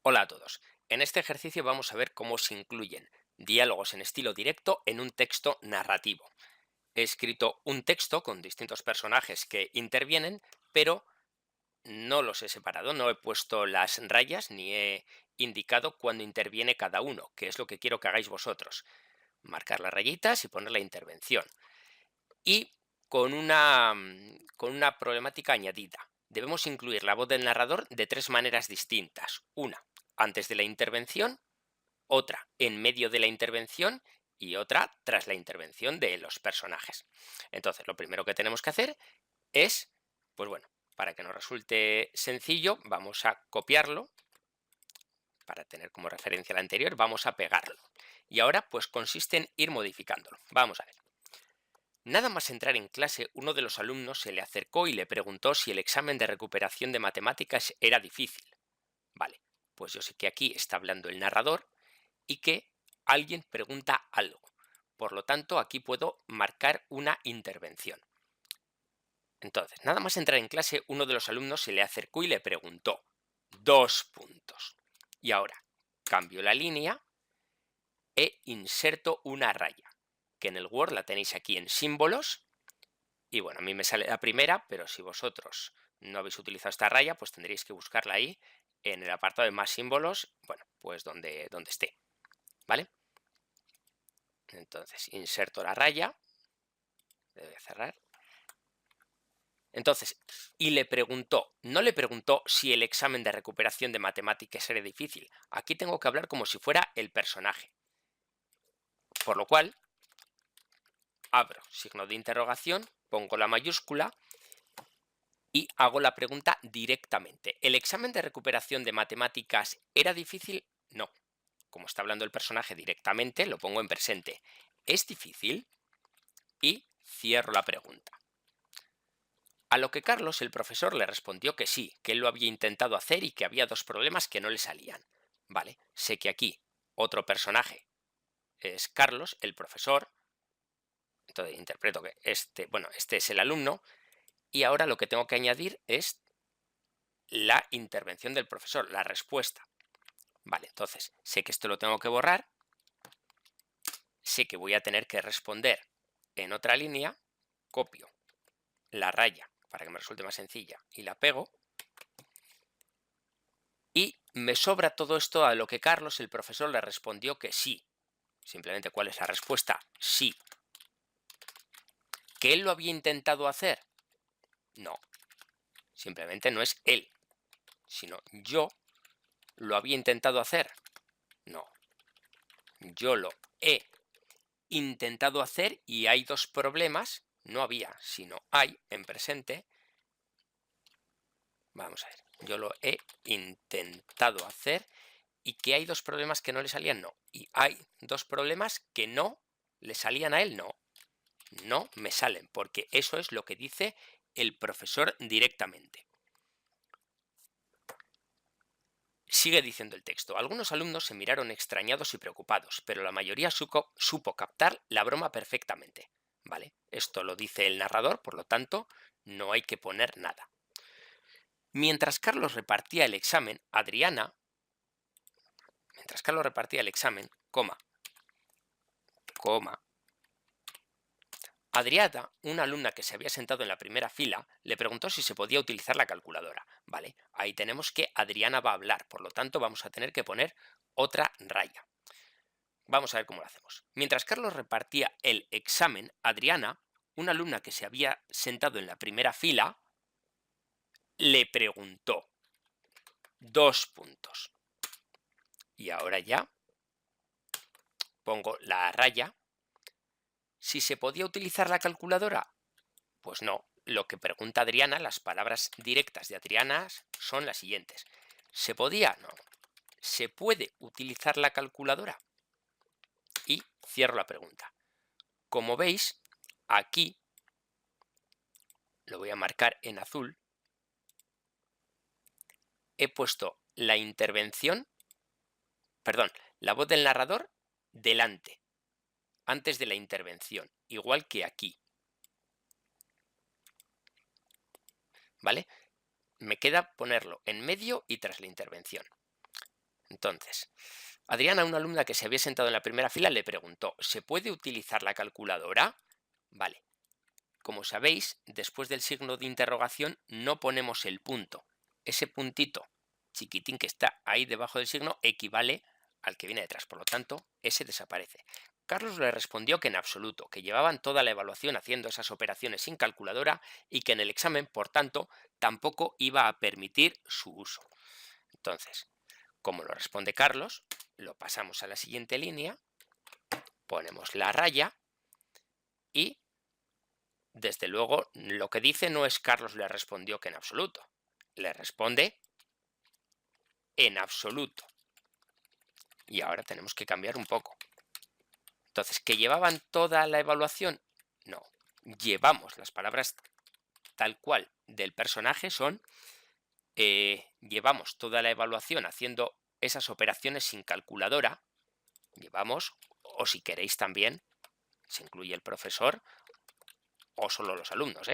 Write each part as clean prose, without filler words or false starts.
Hola a todos. En este ejercicio vamos a ver cómo se incluyen diálogos en estilo directo en un texto narrativo. He escrito un texto con distintos personajes que intervienen, pero no los he separado, no he puesto las rayas ni he indicado cuándo interviene cada uno, que es lo que quiero que hagáis vosotros. Marcar las rayitas y poner la intervención. Y con una problemática añadida. Debemos incluir la voz del narrador de tres maneras distintas. Una, antes de la intervención, otra en medio de la intervención y otra tras la intervención de los personajes. Entonces, lo primero que tenemos que hacer es, pues bueno, para que nos resulte sencillo, vamos a copiarlo, para tener como referencia el anterior, vamos a pegarlo. Y ahora, pues consiste en ir modificándolo. Vamos a ver. Nada más entrar en clase, uno de los alumnos se le acercó y le preguntó si el examen de recuperación de matemáticas era difícil. Vale, pues yo sé que aquí está hablando el narrador y que alguien pregunta algo. Por lo tanto, aquí puedo marcar una intervención. Entonces, nada más entrar en clase, uno de los alumnos se le acercó y le preguntó. Dos puntos. Y ahora, cambio la línea e inserto una raya, que en el Word la tenéis aquí en símbolos. Y bueno, a mí me sale la primera, pero si vosotros no habéis utilizado esta raya, pues tendréis que buscarla ahí en el apartado de más símbolos, bueno, pues donde esté, ¿vale? Entonces, inserto la raya, debe cerrar. Entonces, y le preguntó, no le preguntó si el examen de recuperación de matemáticas era difícil. Aquí tengo que hablar como si fuera el personaje. Por lo cual, abro signo de interrogación, pongo la mayúscula y hago la pregunta directamente. ¿El examen de recuperación de matemáticas era difícil? No. Como está hablando el personaje directamente, lo pongo en presente. ¿Es difícil? Y cierro la pregunta. A lo que Carlos, el profesor, le respondió que sí, que él lo había intentado hacer y que había dos problemas que no le salían. Vale, sé que aquí otro personaje es Carlos, el profesor, entonces interpreto que este es el alumno, y ahora lo que tengo que añadir es la intervención del profesor, la respuesta. Vale, entonces sé que esto lo tengo que borrar, sé que voy a tener que responder en otra línea, copio la raya para que me resulte más sencilla y la pego. Y me sobra todo esto a lo que Carlos, el profesor, le respondió que sí. Simplemente, ¿cuál es la respuesta? Sí. ¿Que él lo había intentado hacer? No. Simplemente no es él, sino yo lo había intentado hacer. No. Yo lo he intentado hacer y hay dos problemas. No había, sino hay en presente. Vamos a ver. Yo lo he intentado hacer y que hay dos problemas que no le salían. No. Y hay dos problemas que no le salían a él. No. No me salen, porque eso es lo que dice el profesor directamente. Sigue diciendo el texto. Algunos alumnos se miraron extrañados y preocupados, pero la mayoría supo captar la broma perfectamente. ¿Vale? Esto lo dice el narrador, por lo tanto, no hay que poner nada. Mientras Carlos repartía el examen, Adriana, una alumna que se había sentado en la primera fila, le preguntó si se podía utilizar la calculadora. Vale, ahí tenemos que Adriana va a hablar, por lo tanto vamos a tener que poner otra raya. Vamos a ver cómo lo hacemos. Mientras Carlos repartía el examen, Adriana, una alumna que se había sentado en la primera fila, le preguntó. Dos puntos. Y ahora ya pongo la raya. ¿Si se podía utilizar la calculadora? Pues no. Lo que pregunta Adriana, las palabras directas de Adriana son las siguientes. ¿Se podía? No. ¿Se puede utilizar la calculadora? Y cierro la pregunta. Como veis, aquí lo voy a marcar en azul. He puesto la intervención, perdón, la voz del narrador delante, antes de la intervención, igual que aquí. ¿Vale? Me queda ponerlo en medio y tras la intervención. Entonces, Adriana, una alumna que se había sentado en la primera fila, le preguntó, ¿se puede utilizar la calculadora? Vale. Como sabéis, después del signo de interrogación no ponemos el punto. Ese puntito chiquitín que está ahí debajo del signo equivale al que viene detrás, por lo tanto, ese desaparece. Carlos le respondió que en absoluto, que llevaban toda la evaluación haciendo esas operaciones sin calculadora y que en el examen, por tanto, tampoco iba a permitir su uso. Entonces, como lo responde Carlos, lo pasamos a la siguiente línea, ponemos la raya y, desde luego, lo que dice no es Carlos le respondió que en absoluto. Le responde en absoluto. Y ahora tenemos que cambiar un poco. Entonces, ¿que llevaban toda la evaluación? No. Llevamos las palabras tal cual del personaje son llevamos toda la evaluación haciendo esas operaciones sin calculadora. Llevamos, o si queréis también, se incluye el profesor o solo los alumnos,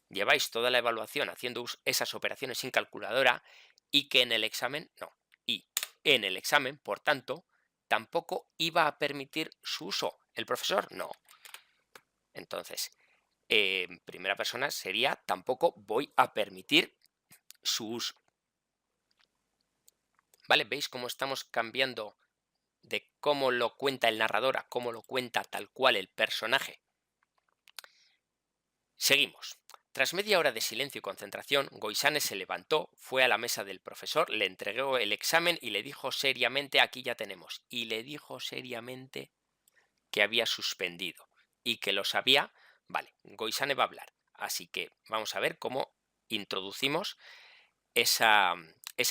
lleváis toda la evaluación haciendo esas operaciones sin calculadora y que en el examen, no, y en el examen, por tanto, tampoco iba a permitir su uso. ¿El profesor? No. Entonces, en primera persona sería tampoco voy a permitir su uso. ¿Vale? ¿Veis cómo estamos cambiando de cómo lo cuenta el narrador a cómo lo cuenta tal cual el personaje? Seguimos. Tras media hora de silencio y concentración, Goisane se levantó, fue a la mesa del profesor, le entregó el examen y le dijo seriamente, aquí ya tenemos, y le dijo seriamente que había suspendido y que lo sabía. Vale, Goisane va a hablar, así que vamos a ver cómo introducimos esa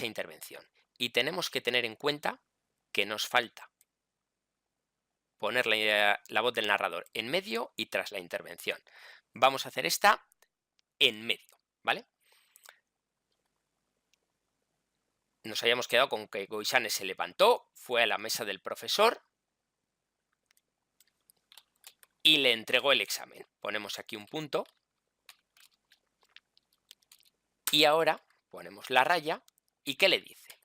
intervención. Y tenemos que tener en cuenta que nos falta poner la voz del narrador en medio y tras la intervención. Vamos a hacer esta en medio, ¿vale? Nos habíamos quedado con que Goisane se levantó, fue a la mesa del profesor y le entregó el examen. Ponemos aquí un punto y ahora ponemos la raya. ¿Y qué le dice?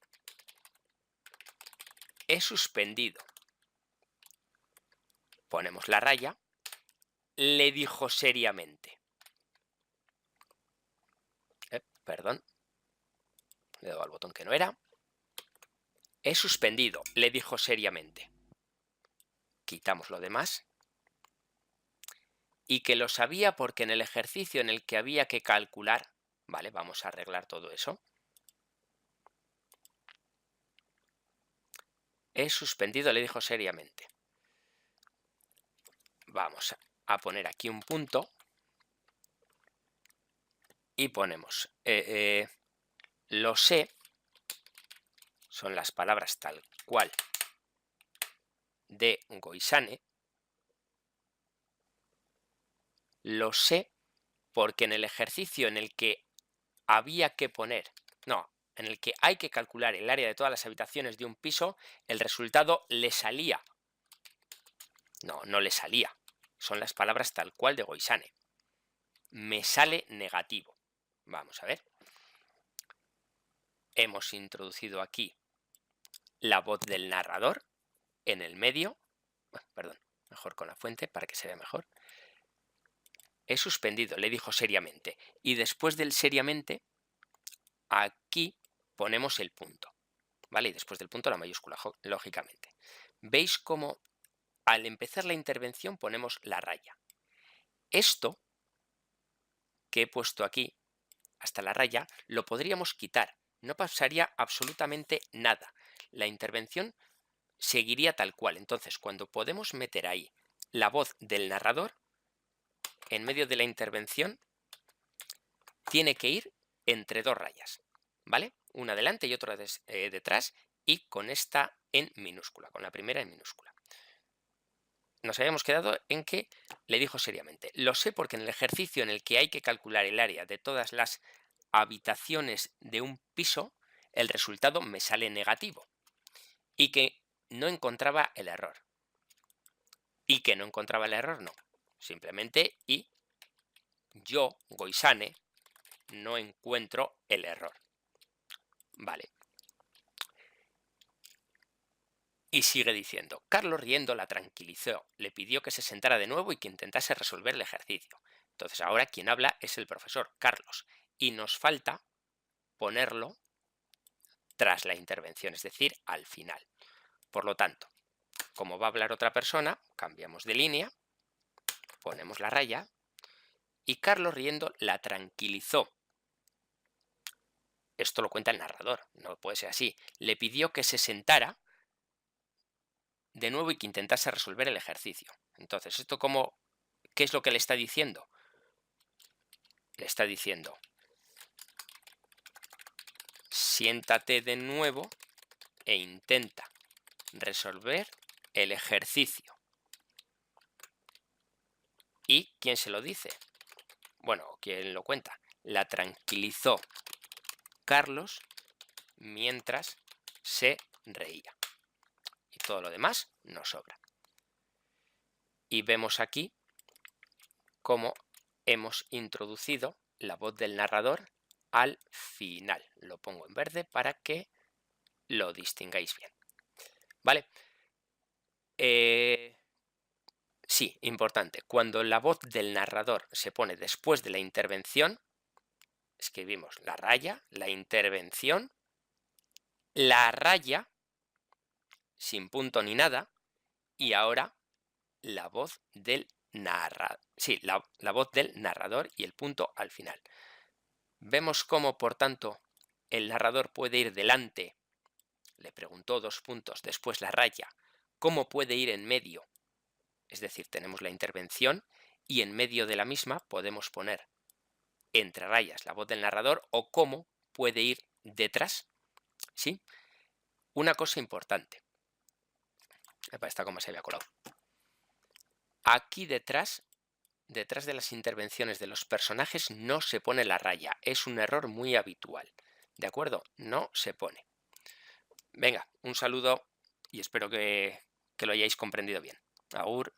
He suspendido. Ponemos la raya. Le dijo seriamente. Perdón. Le doy al botón que no era. He suspendido, le dijo seriamente. Quitamos lo demás. Y que lo sabía porque en el ejercicio en el que había que calcular, vale, vamos a arreglar todo eso. He suspendido, le dijo seriamente. Vamos a poner aquí un punto y ponemos lo sé, son las palabras tal cual de Goisane. Lo sé porque en el ejercicio en el que había que poner, no, en el que hay que calcular el área de todas las habitaciones de un piso, el resultado le salía. No, no le salía. Son las palabras tal cual de Goisane. Me sale negativo. Vamos a ver. Hemos introducido aquí la voz del narrador en el medio. Bueno, perdón, mejor con la fuente para que se vea mejor. He suspendido, le dijo seriamente. Y después del seriamente, aquí ponemos el punto. ¿Vale? Y después del punto la mayúscula, lógicamente. ¿Veis cómo al empezar la intervención ponemos la raya? Esto que he puesto aquí, hasta la raya, lo podríamos quitar. No pasaría absolutamente nada. La intervención seguiría tal cual. Entonces, cuando podemos meter ahí la voz del narrador, en medio de la intervención, tiene que ir entre dos rayas, ¿vale? Una delante y otra detrás, y con esta en minúscula, con la primera en minúscula. Nos habíamos quedado en que le dijo seriamente, lo sé porque en el ejercicio en el que hay que calcular el área de todas las habitaciones de un piso, el resultado me sale negativo y que no encontraba el error. Y que no encontraba el error, no. Simplemente y yo, Goisane, no encuentro el error. Vale. Y sigue diciendo, Carlos riendo la tranquilizó, le pidió que se sentara de nuevo y que intentase resolver el ejercicio. Entonces ahora quien habla es el profesor, Carlos, y nos falta ponerlo tras la intervención, es decir, al final. Por lo tanto, como va a hablar otra persona, cambiamos de línea, ponemos la raya, y Carlos riendo la tranquilizó. Esto lo cuenta el narrador, no puede ser así. Le pidió que se sentara de nuevo y que intentase resolver el ejercicio. Entonces, ¿qué es lo que le está diciendo? Le está diciendo, siéntate de nuevo e intenta resolver el ejercicio. ¿Y quién se lo dice? Bueno, ¿quién lo cuenta? La tranquilizó Carlos mientras se reía. Y todo lo demás nos sobra. Y vemos aquí cómo hemos introducido la voz del narrador al final. Lo pongo en verde para que lo distingáis bien. ¿Vale? Sí, importante. Cuando la voz del narrador se pone después de la intervención, escribimos la raya, la intervención, la raya, sin punto ni nada, y ahora la voz del narrador. Sí, la voz del narrador y el punto al final. Vemos cómo, por tanto, el narrador puede ir delante, le preguntó 2 puntos, después la raya, cómo puede ir en medio, es decir, tenemos la intervención y en medio de la misma podemos poner entre rayas la voz del narrador o cómo puede ir detrás, ¿sí? Una cosa importante, esta como se había colado, aquí detrás de las intervenciones de los personajes no se pone la raya, es un error muy habitual, ¿de acuerdo? No se pone. Venga, un saludo y espero que lo hayáis comprendido bien. Agur.